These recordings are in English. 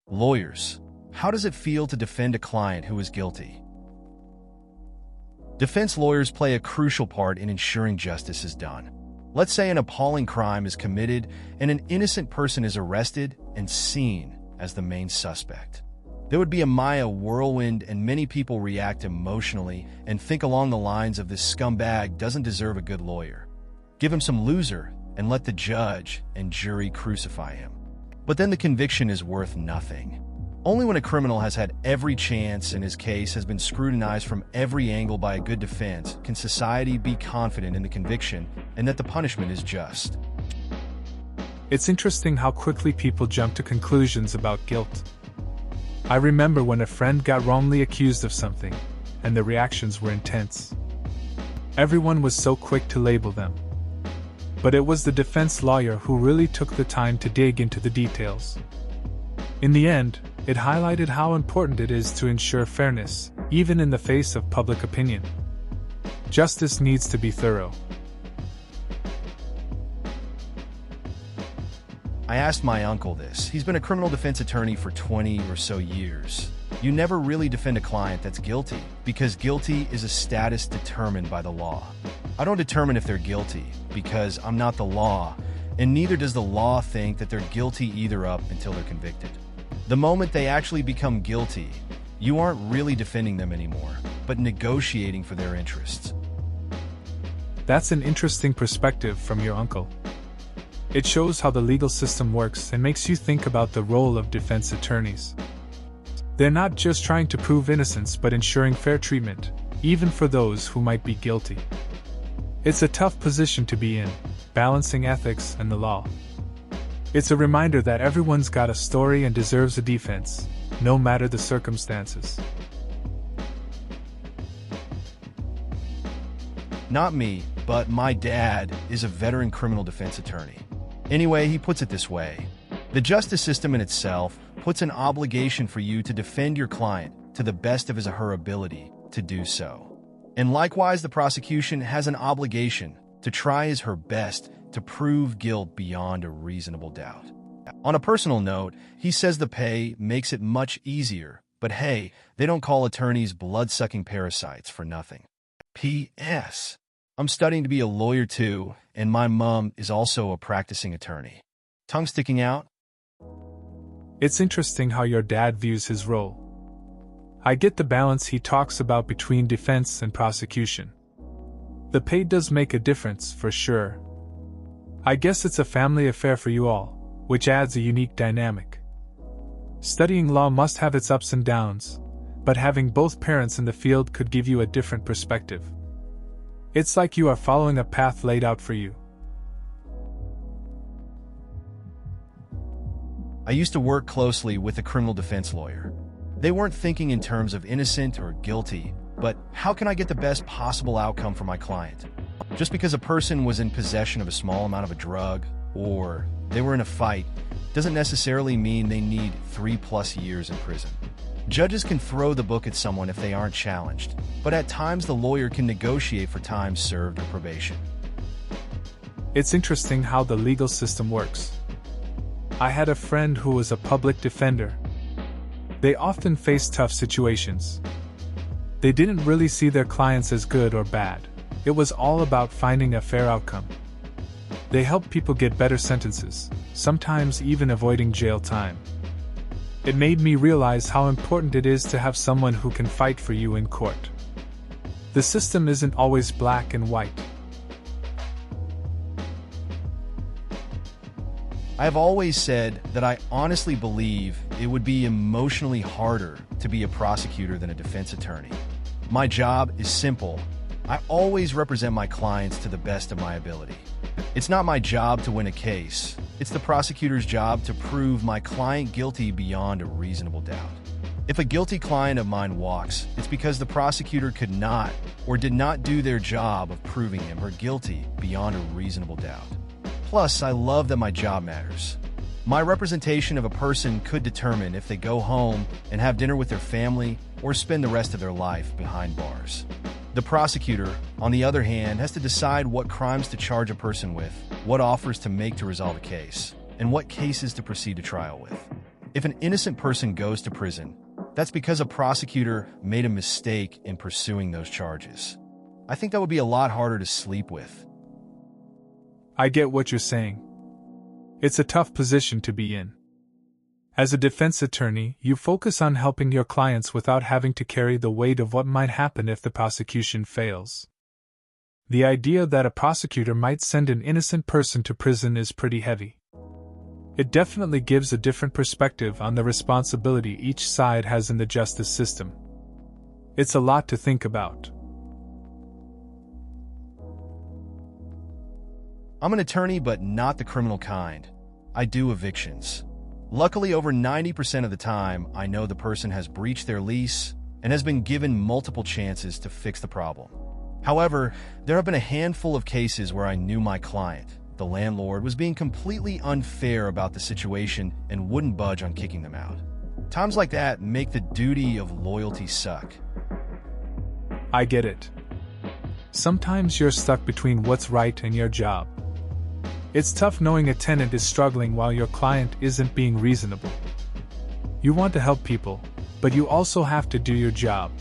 Lawyers. How does it feel to defend a client who is guilty? Defense lawyers play a crucial part in ensuring justice is done. Let's say an appalling crime is committed and an innocent person is arrested and seen as the main suspect. There would be a Maya whirlwind, and many people react emotionally and think along the lines of, "This scumbag doesn't deserve a good lawyer. Give him some loser and let the judge and jury crucify him." But then the conviction is worth nothing. Only when a criminal has had every chance and his case has been scrutinized from every angle by a good defense can society be confident in the conviction and that the punishment is just. It's interesting how quickly people jump to conclusions about guilt. I remember when a friend got wrongly accused of something, and the reactions were intense. Everyone was so quick to label them. But it was the defense lawyer who really took the time to dig into the details. In the end, it highlighted how important it is to ensure fairness, even in the face of public opinion. Justice needs to be thorough. I asked my uncle this. He's been a criminal defense attorney for 20 or so years. You never really defend a client that's guilty, because guilty is a status determined by the law. I don't determine if they're guilty, because I'm not the law, and neither does the law think that they're guilty either up until they're convicted. The moment they actually become guilty, you aren't really defending them anymore, but negotiating for their interests. That's an interesting perspective from your uncle. It shows how the legal system works and makes you think about the role of defense attorneys. They're not just trying to prove innocence but ensuring fair treatment, even for those who might be guilty. It's a tough position to be in, balancing ethics and the law. It's a reminder that everyone's got a story and deserves a defense, no matter the circumstances. Not me, but my dad is a veteran criminal defense attorney. Anyway, he puts it this way: the justice system in itself puts an obligation for you to defend your client to the best of his or her ability to do so. And likewise, the prosecution has an obligation to try his or her best to prove guilt beyond a reasonable doubt. On a personal note, he says the pay makes it much easier, but hey, they don't call attorneys blood-sucking parasites for nothing. P.S. I'm studying to be a lawyer too, and my mom is also a practicing attorney. Tongue sticking out? It's interesting how your dad views his role. I get the balance he talks about between defense and prosecution. The pay does make a difference, for sure. I guess it's a family affair for you all, which adds a unique dynamic. Studying law must have its ups and downs, but having both parents in the field could give you a different perspective. It's like you are following a path laid out for you. I used to work closely with a criminal defense lawyer. They weren't thinking in terms of innocent or guilty, but how can I get the best possible outcome for my client? Just because a person was in possession of a small amount of a drug, or they were in a fight, doesn't necessarily mean they need 3+ years in prison. Judges can throw the book at someone if they aren't challenged, but at times the lawyer can negotiate for time served or probation. It's interesting how the legal system works. I had a friend who was a public defender. They often faced tough situations. They didn't really see their clients as good or bad. It was all about finding a fair outcome. They helped people get better sentences, sometimes even avoiding jail time. It made me realize how important it is to have someone who can fight for you in court. The system isn't always black and white. I have always said that I honestly believe it would be emotionally harder to be a prosecutor than a defense attorney. My job is simple. I always represent my clients to the best of my ability. It's not my job to win a case. It's the prosecutor's job to prove my client guilty beyond a reasonable doubt. If a guilty client of mine walks, it's because the prosecutor could not or did not do their job of proving him or guilty beyond a reasonable doubt. Plus, I love that my job matters. My representation of a person could determine if they go home and have dinner with their family or spend the rest of their life behind bars. The prosecutor, on the other hand, has to decide what crimes to charge a person with, what offers to make to resolve a case, and what cases to proceed to trial with. If an innocent person goes to prison, that's because a prosecutor made a mistake in pursuing those charges. I think that would be a lot harder to sleep with. I get what you're saying. It's a tough position to be in. As a defense attorney, you focus on helping your clients without having to carry the weight of what might happen if the prosecution fails. The idea that a prosecutor might send an innocent person to prison is pretty heavy. It definitely gives a different perspective on the responsibility each side has in the justice system. It's a lot to think about. I'm an attorney, but not the criminal kind. I do evictions. Luckily, over 90% of the time, I know the person has breached their lease and has been given multiple chances to fix the problem. However, there have been a handful of cases where I knew my client, the landlord, was being completely unfair about the situation and wouldn't budge on kicking them out. Times like that make the duty of loyalty suck. I get it. Sometimes you're stuck between what's right and your job. It's tough knowing a tenant is struggling while your client isn't being reasonable. You want to help people, but you also have to do your job.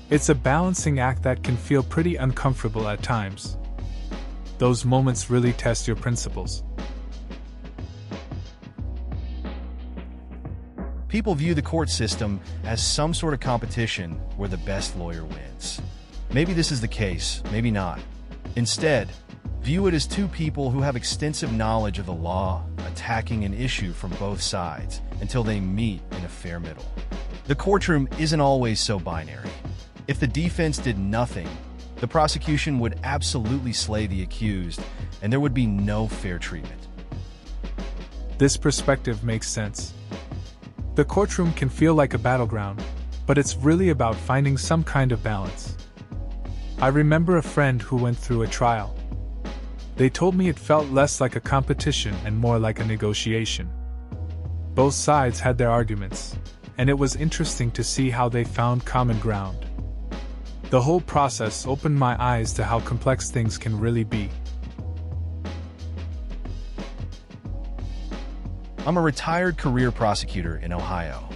It's a balancing act that can feel pretty uncomfortable at times. Those moments really test your principles. People view the court system as some sort of competition where the best lawyer wins. Maybe this is the case, maybe not. Instead, view it as two people who have extensive knowledge of the law attacking an issue from both sides until they meet in a fair middle. The courtroom isn't always so binary. If the defense did nothing, the prosecution would absolutely slay the accused, and there would be no fair treatment. This perspective makes sense. The courtroom can feel like a battleground, but it's really about finding some kind of balance. I remember a friend who went through a trial. They told me it felt less like a competition and more like a negotiation. Both sides had their arguments, and it was interesting to see how they found common ground. The whole process opened my eyes to how complex things can really be. I'm a retired career prosecutor in Ohio.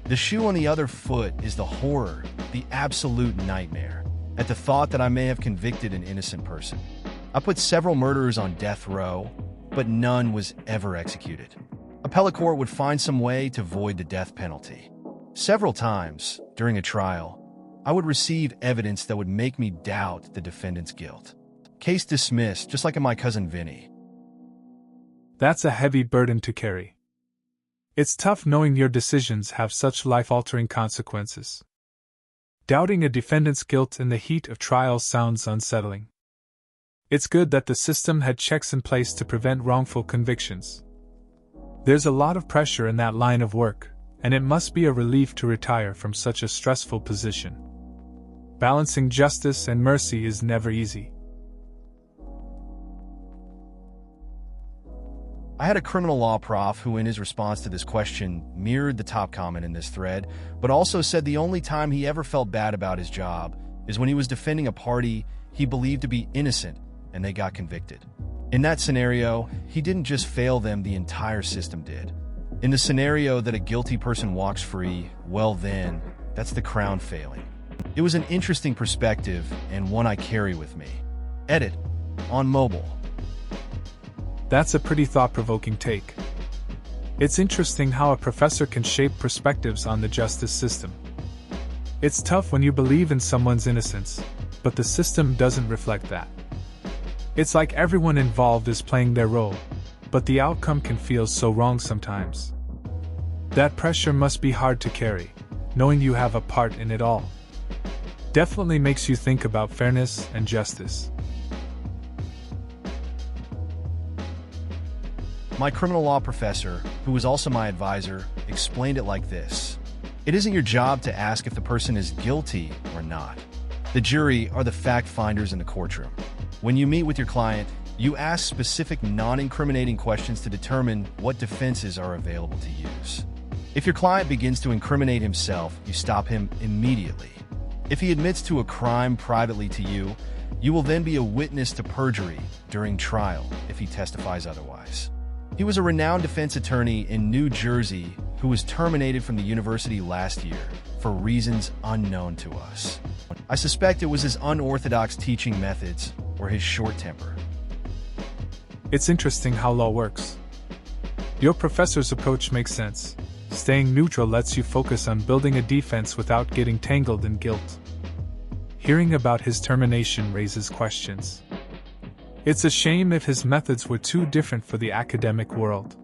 The shoe on the other foot is the horror, the absolute nightmare, at the thought that I may have convicted an innocent person. I put several murderers on death row, but none was ever executed. Appellate court would find some way to void the death penalty. Several times, during a trial, I would receive evidence that would make me doubt the defendant's guilt. Case dismissed, just like in my cousin Vinny. That's a heavy burden to carry. It's tough knowing your decisions have such life-altering consequences. Doubting a defendant's guilt in the heat of trial sounds unsettling. It's good that the system had checks in place to prevent wrongful convictions. There's a lot of pressure in that line of work, and it must be a relief to retire from such a stressful position. Balancing justice and mercy is never easy. I had a criminal law prof who, in his response to this question, mirrored the top comment in this thread, but also said the only time he ever felt bad about his job is when he was defending a party he believed to be innocent and they got convicted. In that scenario, he didn't just fail them, the entire system did. In the scenario that a guilty person walks free, well then, that's the crown failing. It was an interesting perspective and one I carry with me. Edit on mobile. That's a pretty thought-provoking take. It's interesting how a professor can shape perspectives on the justice system. It's tough when you believe in someone's innocence, but the system doesn't reflect that. It's like everyone involved is playing their role, but the outcome can feel so wrong sometimes. That pressure must be hard to carry, knowing you have a part in it all. Definitely makes you think about fairness and justice. My criminal law professor, who was also my advisor, explained it like this. It isn't your job to ask if the person is guilty or not. The jury are the fact finders in the courtroom. When you meet with your client, you ask specific non-incriminating questions to determine what defenses are available to use. If your client begins to incriminate himself, you stop him immediately. If he admits to a crime privately to you, you will then be a witness to perjury during trial if he testifies otherwise. He was a renowned defense attorney in New Jersey who was terminated from the university last year for reasons unknown to us. I suspect it was his unorthodox teaching methods or his short temper. It's interesting how law works. Your professor's approach makes sense. Staying neutral lets you focus on building a defense without getting tangled in guilt. Hearing about his termination raises questions. It's a shame if his methods were too different for the academic world.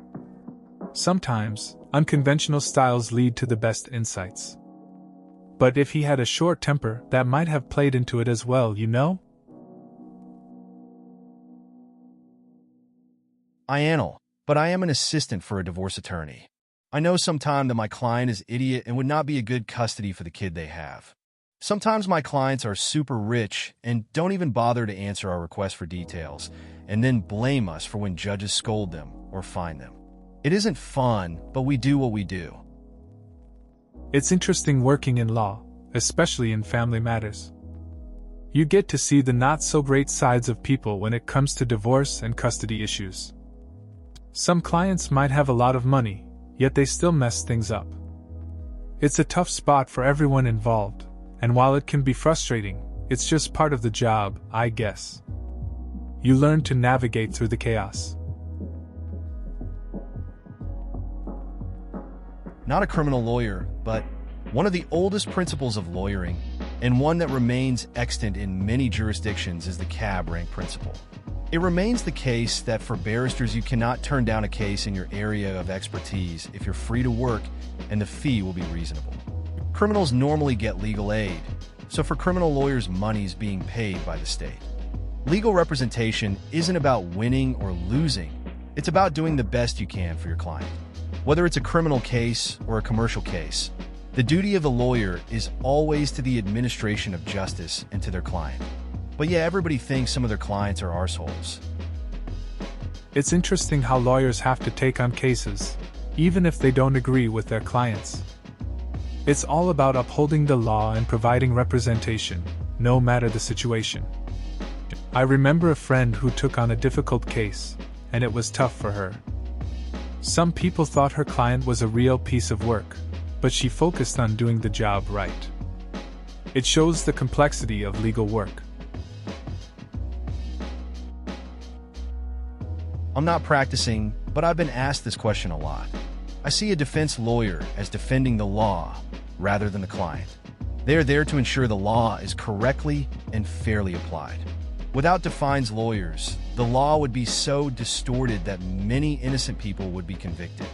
Sometimes, unconventional styles lead to the best insights. But if he had a short temper, that might have played into it as well, you know? But I am an assistant for a divorce attorney. I know sometimes that my client is idiot and would not be a good custody for the kid they have. Sometimes my clients are super rich and don't even bother to answer our requests for details, and then blame us for when judges scold them or fine them. It isn't fun, but we do what we do. It's interesting working in law, especially in family matters. You get to see the not-so-great sides of people when it comes to divorce and custody issues. Some clients might have a lot of money, yet they still mess things up. It's a tough spot for everyone involved, and while it can be frustrating, it's just part of the job, I guess. You learn to navigate through the chaos. Not a criminal lawyer, but one of the oldest principles of lawyering, and one that remains extant in many jurisdictions, is the cab rank principle. It remains the case that for barristers you cannot turn down a case in your area of expertise if you're free to work and the fee will be reasonable. Criminals normally get legal aid, so for criminal lawyers money's being paid by the state. Legal representation isn't about winning or losing, it's about doing the best you can for your client. Whether it's a criminal case or a commercial case, the duty of the lawyer is always to the administration of justice and to their client. But yeah, everybody thinks some of their clients are arseholes. It's interesting how lawyers have to take on cases, even if they don't agree with their clients. It's all about upholding the law and providing representation, no matter the situation. I remember a friend who took on a difficult case, and it was tough for her. Some people thought her client was a real piece of work, but she focused on doing the job right. It shows the complexity of legal work. I'm not practicing, but I've been asked this question a lot. I see a defense lawyer as defending the law rather than the client. They are there to ensure the law is correctly and fairly applied. Without defense lawyers, the law would be so distorted that many innocent people would be convicted.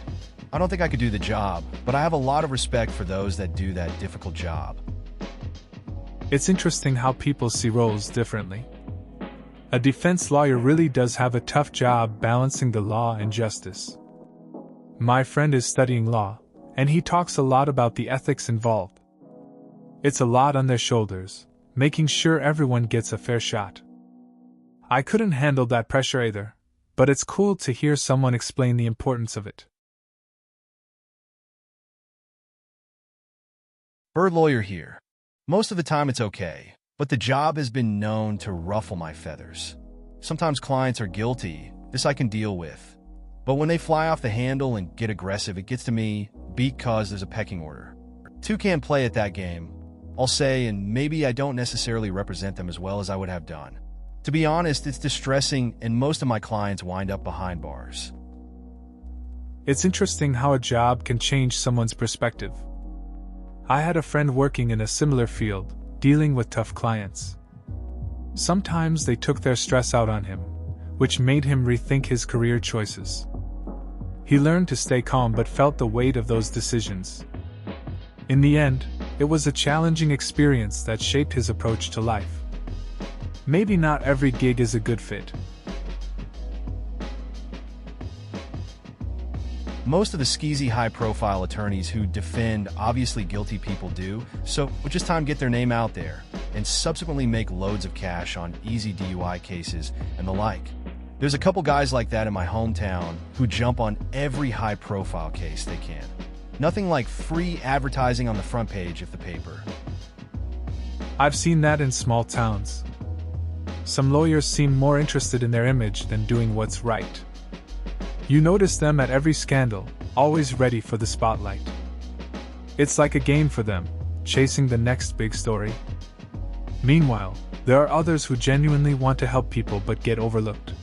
I don't think I could do the job, but I have a lot of respect for those that do that difficult job. It's interesting how people see roles differently. A defense lawyer really does have a tough job balancing the law and justice. My friend is studying law, and he talks a lot about the ethics involved. It's a lot on their shoulders, making sure everyone gets a fair shot. I couldn't handle that pressure either, but it's cool to hear someone explain the importance of it. Bird lawyer here. Most of the time it's okay, but the job has been known to ruffle my feathers. Sometimes clients are guilty, this I can deal with. But when they fly off the handle and get aggressive, it gets to me because there's a pecking order. Two can't play at that game, I'll say, and maybe I don't necessarily represent them as well as I would have done. To be honest, it's distressing, and most of my clients wind up behind bars. It's interesting how a job can change someone's perspective. I had a friend working in a similar field, dealing with tough clients. Sometimes they took their stress out on him, which made him rethink his career choices. He learned to stay calm but felt the weight of those decisions. In the end, it was a challenging experience that shaped his approach to life. Maybe not every gig is a good fit. Most of the skeezy high-profile attorneys who defend obviously guilty people do, so just time get their name out there, and subsequently make loads of cash on easy DUI cases and the like. There's a couple guys like that in my hometown who jump on every high-profile case they can. Nothing like free advertising on the front page of the paper. I've seen that in small towns. Some lawyers seem more interested in their image than doing what's right. You notice them at every scandal, always ready for the spotlight. It's like a game for them, chasing the next big story. Meanwhile, there are others who genuinely want to help people but get overlooked.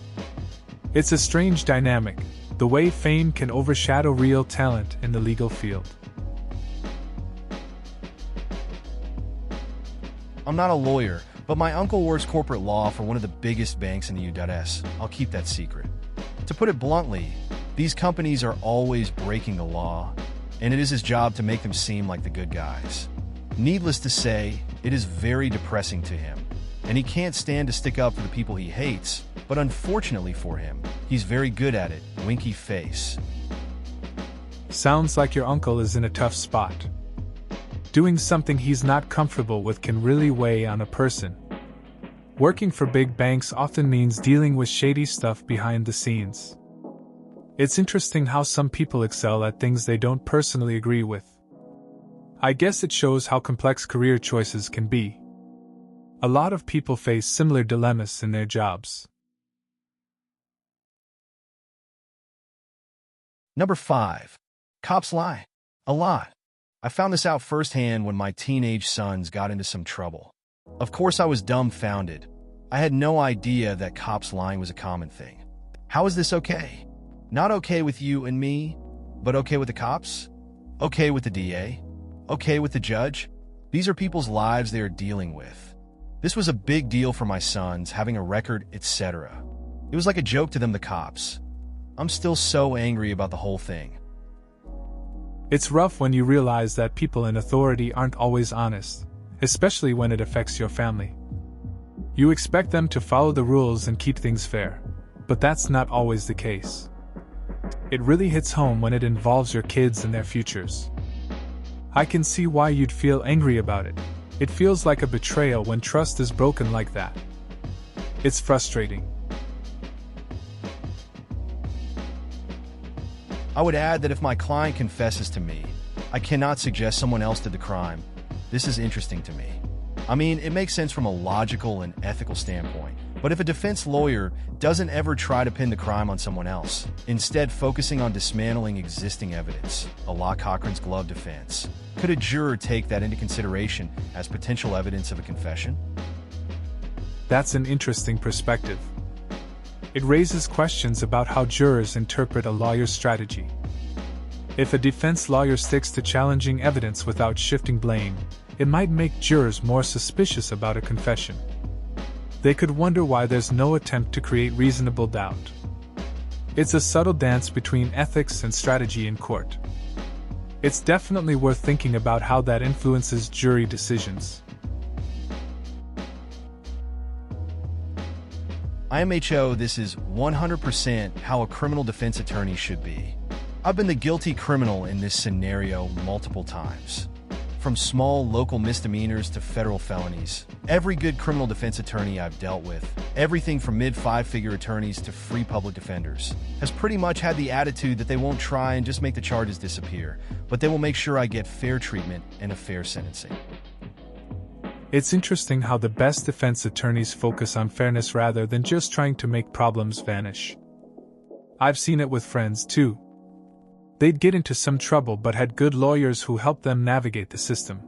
It's a strange dynamic, the way fame can overshadow real talent in the legal field. I'm not a lawyer, but my uncle works corporate law for one of the biggest banks in the U.S. I'll keep that secret. To put it bluntly, these companies are always breaking the law, and it is his job to make them seem like the good guys. Needless to say, it is very depressing to him, and he can't stand to stick up for the people he hates, but unfortunately for him, he's very good at it. Winky face. Sounds like your uncle is in a tough spot. Doing something he's not comfortable with can really weigh on a person. Working for big banks often means dealing with shady stuff behind the scenes. It's interesting how some people excel at things they don't personally agree with. I guess it shows how complex career choices can be. A lot of people face similar dilemmas in their jobs. Number 5. Cops lie. A lot. I found this out firsthand when my teenage sons got into some trouble. Of course, I was dumbfounded. I had no idea that cops lying was a common thing. How is this okay? Not okay with you and me, but okay with the cops? Okay with the DA? Okay with the judge? These are people's lives they are dealing with. This was a big deal for my sons, having a record, etc. It was like a joke to them, the cops. I'm still so angry about the whole thing. It's rough when you realize that people in authority aren't always honest, especially when it affects your family. You expect them to follow the rules and keep things fair, but that's not always the case. It really hits home when it involves your kids and their futures. I can see why you'd feel angry about it. It feels like a betrayal when trust is broken like that. It's frustrating. I would add that if my client confesses to me, I cannot suggest someone else did the crime. This is interesting to me. I mean, it makes sense from a logical and ethical standpoint. But if a defense lawyer doesn't ever try to pin the crime on someone else, instead focusing on dismantling existing evidence, a la Cochran's glove defense, could a juror take that into consideration as potential evidence of a confession? That's an interesting perspective. It raises questions about how jurors interpret a lawyer's strategy. If a defense lawyer sticks to challenging evidence without shifting blame, it might make jurors more suspicious about a confession. They could wonder why there's no attempt to create reasonable doubt. It's a subtle dance between ethics and strategy in court. It's definitely worth thinking about how that influences jury decisions. IMHO, this is 100% how a criminal defense attorney should be. I've been the guilty criminal in this scenario multiple times. From small local misdemeanors to federal felonies, every good criminal defense attorney I've dealt with, everything from mid-five-figure attorneys to free public defenders, has pretty much had the attitude that they won't try and just make the charges disappear, but they will make sure I get fair treatment and a fair sentencing. It's interesting how the best defense attorneys focus on fairness rather than just trying to make problems vanish. I've seen it with friends too. They'd get into some trouble but had good lawyers who helped them navigate the system.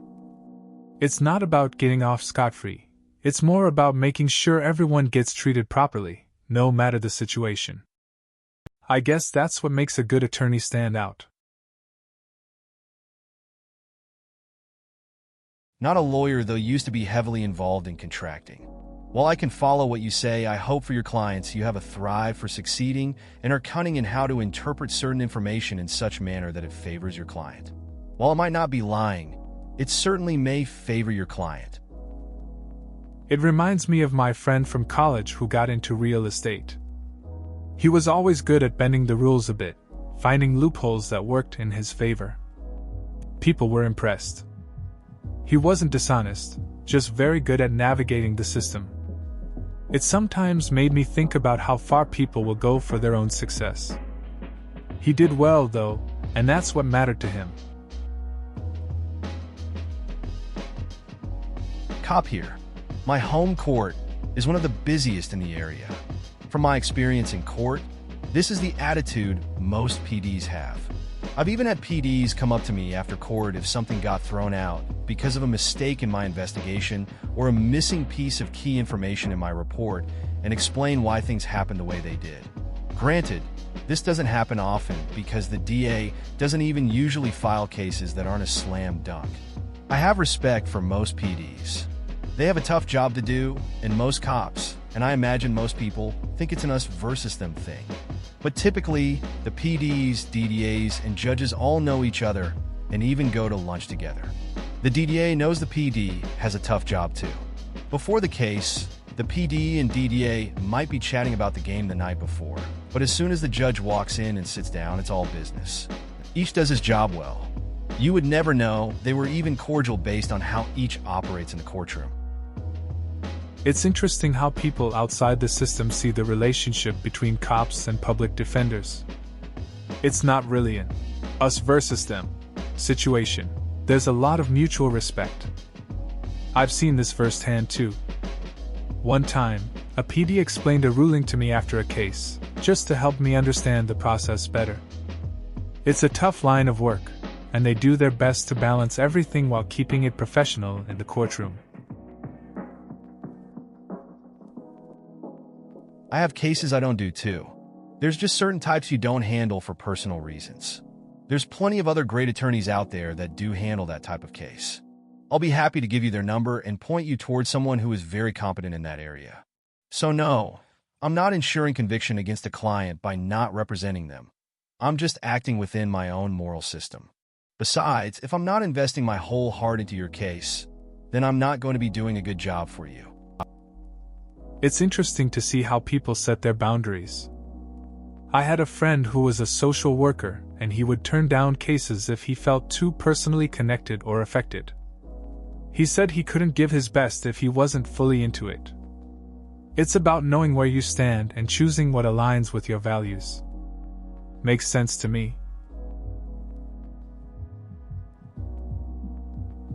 It's not about getting off scot-free. It's more about making sure everyone gets treated properly, no matter the situation. I guess that's what makes a good attorney stand out. Not a lawyer, though, used to be heavily involved in contracting. While I can follow what you say, I hope for your clients you have a thrive for succeeding and are cunning in how to interpret certain information in such manner that it favors your client. While it might not be lying, it certainly may favor your client. It reminds me of my friend from college who got into real estate. He was always good at bending the rules a bit, finding loopholes that worked in his favor. People were impressed. He wasn't dishonest, just very good at navigating the system. It sometimes made me think about how far people will go for their own success. He did well, though, and that's what mattered to him. Cop here. My home court is one of the busiest in the area. From my experience in court, this is the attitude most PDs have. I've even had PDs come up to me after court if something got thrown out because of a mistake in my investigation or a missing piece of key information in my report and explain why things happened the way they did. Granted, this doesn't happen often because the DA doesn't even usually file cases that aren't a slam dunk. I have respect for most PDs. They have a tough job to do, and most cops, and I imagine most people, think it's an us versus them thing. But typically, the PDs, DDAs, and judges all know each other and even go to lunch together. The DDA knows the PD has a tough job too. Before the case, the PD and DDA might be chatting about the game the night before, but as soon as the judge walks in and sits down, it's all business. Each does his job well. You would never know they were even cordial based on how each operates in the courtroom. It's interesting how people outside the system see the relationship between cops and public defenders. It's not really an us versus them situation. There's a lot of mutual respect. I've seen this firsthand too. One time, a PD explained a ruling to me after a case, just to help me understand the process better. It's a tough line of work, and they do their best to balance everything while keeping it professional in the courtroom. I have cases I don't do too. There's just certain types you don't handle for personal reasons. There's plenty of other great attorneys out there that do handle that type of case. I'll be happy to give you their number and point you towards someone who is very competent in that area. So no, I'm not ensuring conviction against a client by not representing them. I'm just acting within my own moral system. Besides, if I'm not investing my whole heart into your case, then I'm not going to be doing a good job for you. It's interesting to see how people set their boundaries. I had a friend who was a social worker, and he would turn down cases if he felt too personally connected or affected. He said he couldn't give his best if he wasn't fully into it. It's about knowing where you stand and choosing what aligns with your values. Makes sense to me.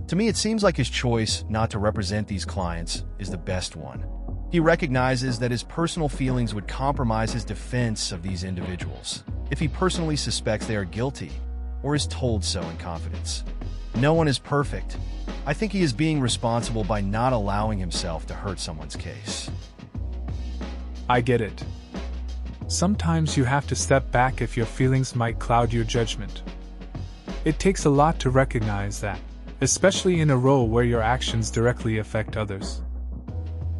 To me, it seems like his choice not to represent these clients is the best one. He recognizes that his personal feelings would compromise his defense of these individuals if he personally suspects they are guilty or is told so in confidence. No one is perfect. I think he is being responsible by not allowing himself to hurt someone's case. I get it. Sometimes you have to step back if your feelings might cloud your judgment. It takes a lot to recognize that, especially in a role where your actions directly affect others.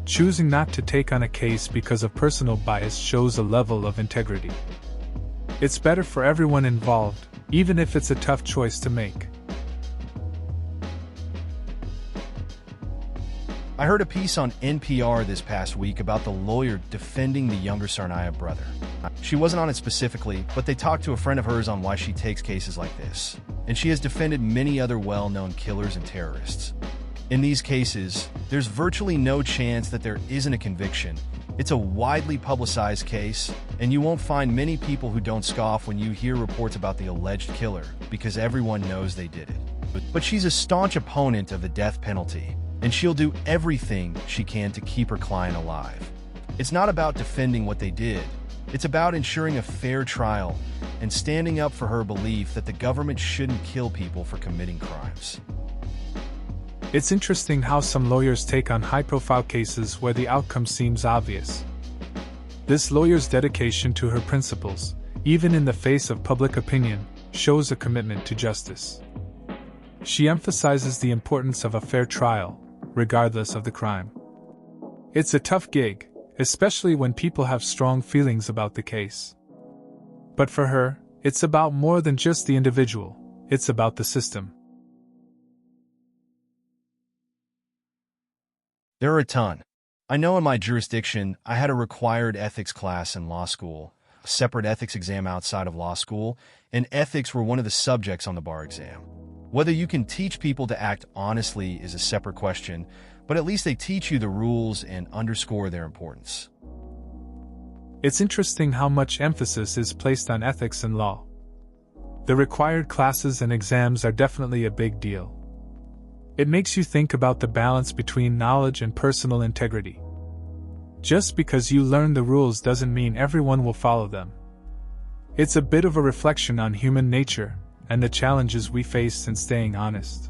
Choosing not to take on a case because of personal bias shows a level of integrity. It's better for everyone involved, even if it's a tough choice to make. I heard a piece on NPR this past week about the lawyer defending the younger Sarnia brother. She wasn't on it specifically, but they talked to a friend of hers on why she takes cases like this, and she has defended many other well-known killers and terrorists. In these cases, there's virtually no chance that there isn't a conviction. It's a widely publicized case, and you won't find many people who don't scoff when you hear reports about the alleged killer, because everyone knows they did it. But she's a staunch opponent of the death penalty, and she'll do everything she can to keep her client alive. It's not about defending what they did. It's about ensuring a fair trial and standing up for her belief that the government shouldn't kill people for committing crimes. It's interesting how some lawyers take on high-profile cases where the outcome seems obvious. This lawyer's dedication to her principles, even in the face of public opinion, shows a commitment to justice. She emphasizes the importance of a fair trial, regardless of the crime. It's a tough gig, especially when people have strong feelings about the case. But for her, it's about more than just the individual, it's about the system. There are a ton. I know in my jurisdiction, I had a required ethics class in law school, a separate ethics exam outside of law school, and ethics were one of the subjects on the bar exam. Whether you can teach people to act honestly is a separate question, but at least they teach you the rules and underscore their importance. It's interesting how much emphasis is placed on ethics in law. The required classes and exams are definitely a big deal. It makes you think about the balance between knowledge and personal integrity. Just because you learn the rules doesn't mean everyone will follow them. It's a bit of a reflection on human nature, and the challenges we face in staying honest.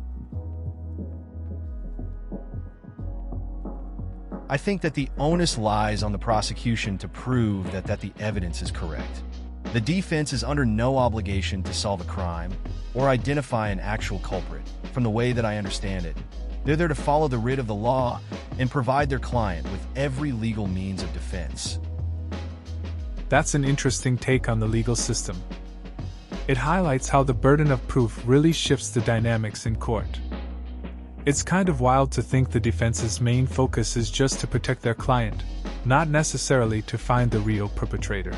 I think that the onus lies on the prosecution to prove that the evidence is correct. The defense is under no obligation to solve a crime or identify an actual culprit, from the way that I understand it. They're there to follow the writ of the law and provide their client with every legal means of defense. That's an interesting take on the legal system. It highlights how the burden of proof really shifts the dynamics in court. It's kind of wild to think the defense's main focus is just to protect their client, not necessarily to find the real perpetrator.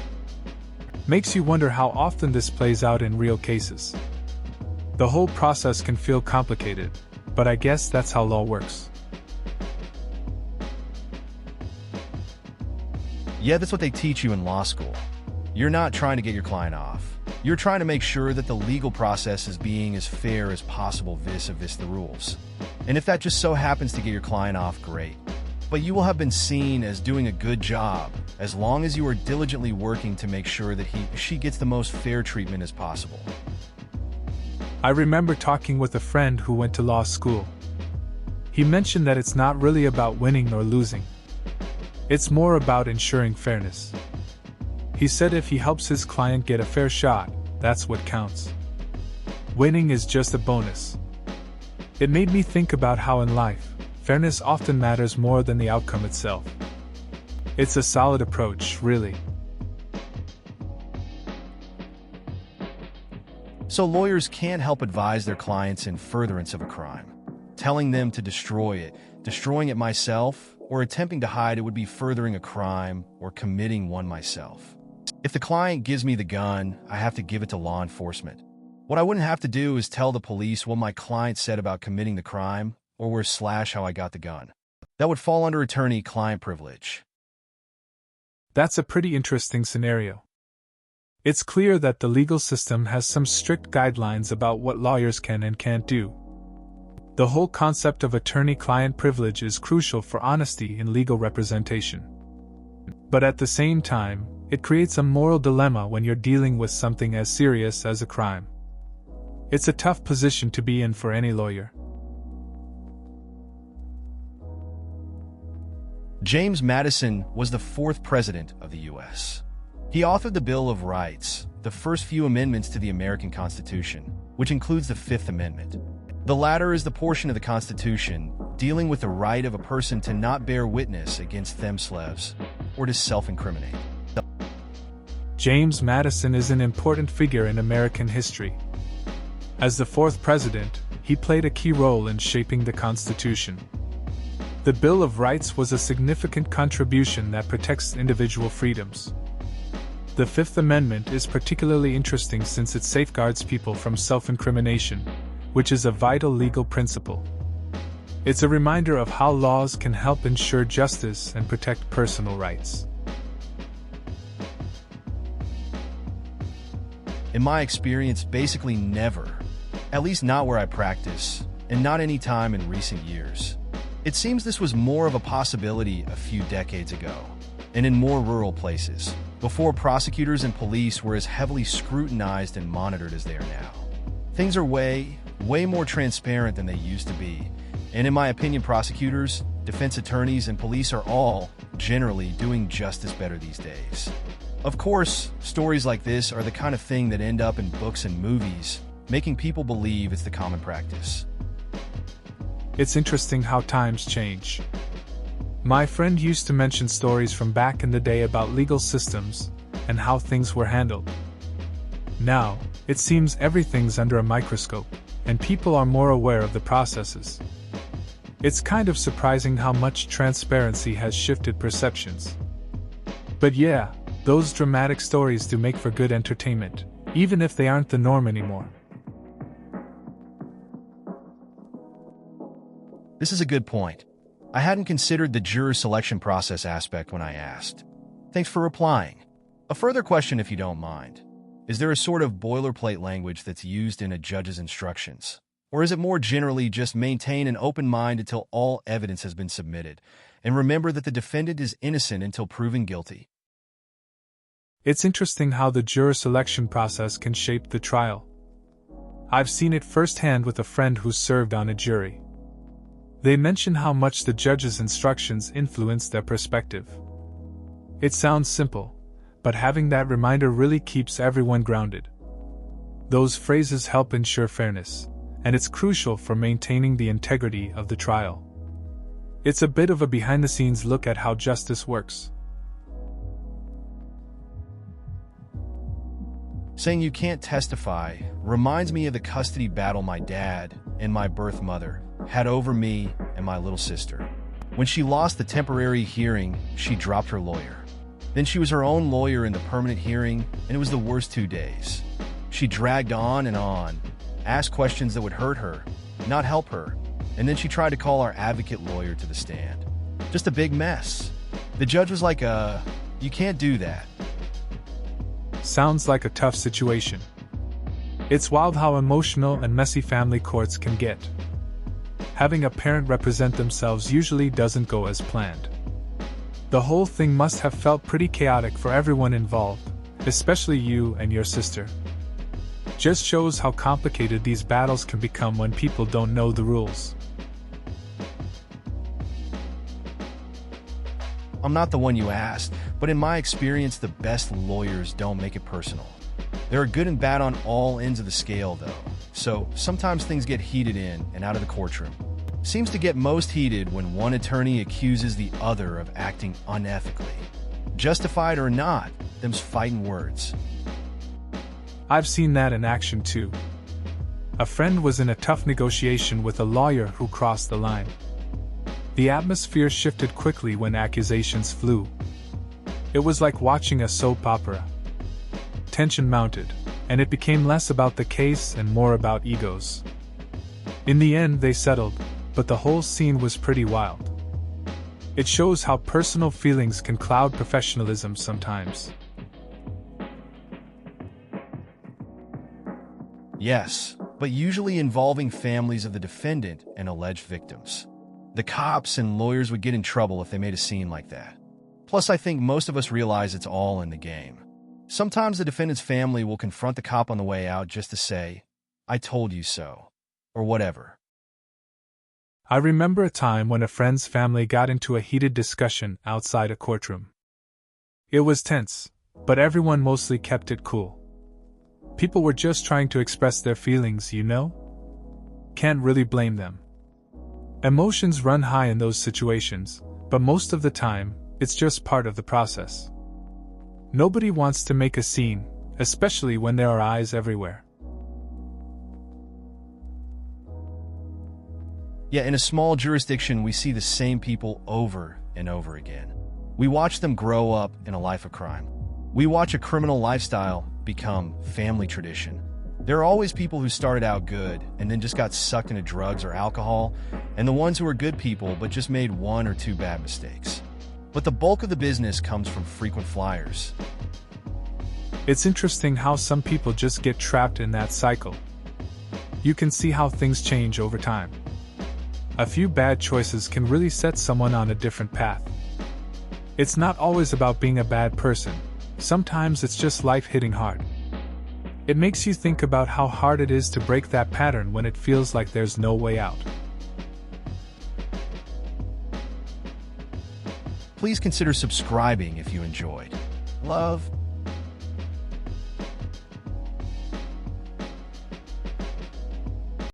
Makes you wonder how often this plays out in real cases. The whole process can feel complicated, but I guess that's how law works. Yeah, that's what they teach you in law school. You're not trying to get your client off. You're trying to make sure that the legal process is being as fair as possible vis-a-vis the rules. And if that just so happens to get your client off, great. But you will have been seen as doing a good job as long as you are diligently working to make sure that she gets the most fair treatment as possible. I remember talking with a friend who went to law school. He mentioned that it's not really about winning or losing. It's more about ensuring fairness. He said if he helps his client get a fair shot, that's what counts. Winning is just a bonus. It made me think about how in life, fairness often matters more than the outcome itself. It's a solid approach, really. So lawyers can't help advise their clients in furtherance of a crime. Telling them to destroy it, destroying it myself, or attempting to hide it would be furthering a crime or committing one myself. If the client gives me the gun, I have to give it to law enforcement. What I wouldn't have to do is tell the police what my client said about committing the crime or rSlash how I got the gun. That would fall under attorney-client privilege. That's a pretty interesting scenario. It's clear that the legal system has some strict guidelines about what lawyers can and can't do. The whole concept of attorney-client privilege is crucial for honesty in legal representation. But at the same time, it creates a moral dilemma when you're dealing with something as serious as a crime. It's a tough position to be in for any lawyer. James Madison was the fourth president of the U.S. He authored the Bill of Rights, the first few amendments to the American Constitution, which includes the Fifth Amendment. The latter is the portion of the Constitution dealing with the right of a person to not bear witness against themselves or to self-incriminate. James Madison is an important figure in American history. As the fourth president, he played a key role in shaping the Constitution. The Bill of Rights was a significant contribution that protects individual freedoms. The Fifth Amendment is particularly interesting since it safeguards people from self-incrimination, which is a vital legal principle. It's a reminder of how laws can help ensure justice and protect personal rights. In my experience, basically never. At least not where I practice, and not any time in recent years. It seems this was more of a possibility a few decades ago, and in more rural places, before prosecutors and police were as heavily scrutinized and monitored as they are now. Things are way more transparent than they used to be, and in my opinion, prosecutors, defense attorneys, and police are all, generally, doing justice better these days. Of course, stories like this are the kind of thing that end up in books and movies, making people believe it's the common practice. It's interesting how times change. My friend used to mention stories from back in the day about legal systems and how things were handled. Now, it seems everything's under a microscope, and people are more aware of the processes. It's kind of surprising how much transparency has shifted perceptions. But yeah, those dramatic stories do make for good entertainment, even if they aren't the norm anymore. This is a good point. I hadn't considered the juror selection process aspect when I asked. Thanks for replying. A further question, if you don't mind. Is there a sort of boilerplate language that's used in a judge's instructions? Or is it more generally just maintain an open mind until all evidence has been submitted, and remember that the defendant is innocent until proven guilty? It's interesting how the juror selection process can shape the trial. I've seen it firsthand with a friend who served on a jury. They mention how much the judge's instructions influence their perspective. It sounds simple, but having that reminder really keeps everyone grounded. Those phrases help ensure fairness, and it's crucial for maintaining the integrity of the trial. It's a bit of a behind-the-scenes look at how justice works. Saying you can't testify reminds me of the custody battle my dad and my birth mother had over me and my little sister. When she lost the temporary hearing, she dropped her lawyer. Then she was her own lawyer in the permanent hearing, and it was the worst 2 days. She dragged on and on, asked questions that would hurt her, not help her, and then she tried to call our advocate lawyer to the stand. Just a big mess. The judge was like, you can't do that. Sounds like a tough situation. It's wild how emotional and messy family courts can get. Having a parent represent themselves usually doesn't go as planned. The whole thing must have felt pretty chaotic for everyone involved, especially you and your sister. Just shows how complicated these battles can become when people don't know the rules. I'm not the one you asked, but in my experience, the best lawyers don't make it personal. There are good and bad on all ends of the scale, though, so sometimes things get heated in and out of the courtroom. Seems to get most heated when one attorney accuses the other of acting unethically. Justified or not, them's fighting words. I've seen that in action too. A friend was in a tough negotiation with a lawyer who crossed the line. The atmosphere shifted quickly when accusations flew. It was like watching a soap opera. Tension mounted, and it became less about the case and more about egos. In the end, they settled, but the whole scene was pretty wild. It shows how personal feelings can cloud professionalism sometimes. Yes, but usually involving families of the defendant and alleged victims. The cops and lawyers would get in trouble if they made a scene like that. Plus, I think most of us realize it's all in the game. Sometimes the defendant's family will confront the cop on the way out just to say, "I told you so," or whatever. I remember a time when a friend's family got into a heated discussion outside a courtroom. It was tense, but everyone mostly kept it cool. People were just trying to express their feelings, you know? Can't really blame them. Emotions run high in those situations, but most of the time, it's just part of the process. Nobody wants to make a scene, especially when there are eyes everywhere. Yeah, in a small jurisdiction, we see the same people over and over again. We watch them grow up in a life of crime. We watch a criminal lifestyle become family tradition. There are always people who started out good and then just got sucked into drugs or alcohol, and the ones who are good people but just made 1 or 2 bad mistakes. But the bulk of the business comes from frequent flyers. It's interesting how some people just get trapped in that cycle. You can see how things change over time. A few bad choices can really set someone on a different path. It's not always about being a bad person. Sometimes it's just life hitting hard. It makes you think about how hard it is to break that pattern when it feels like there's no way out. Please consider subscribing if you enjoyed. Love,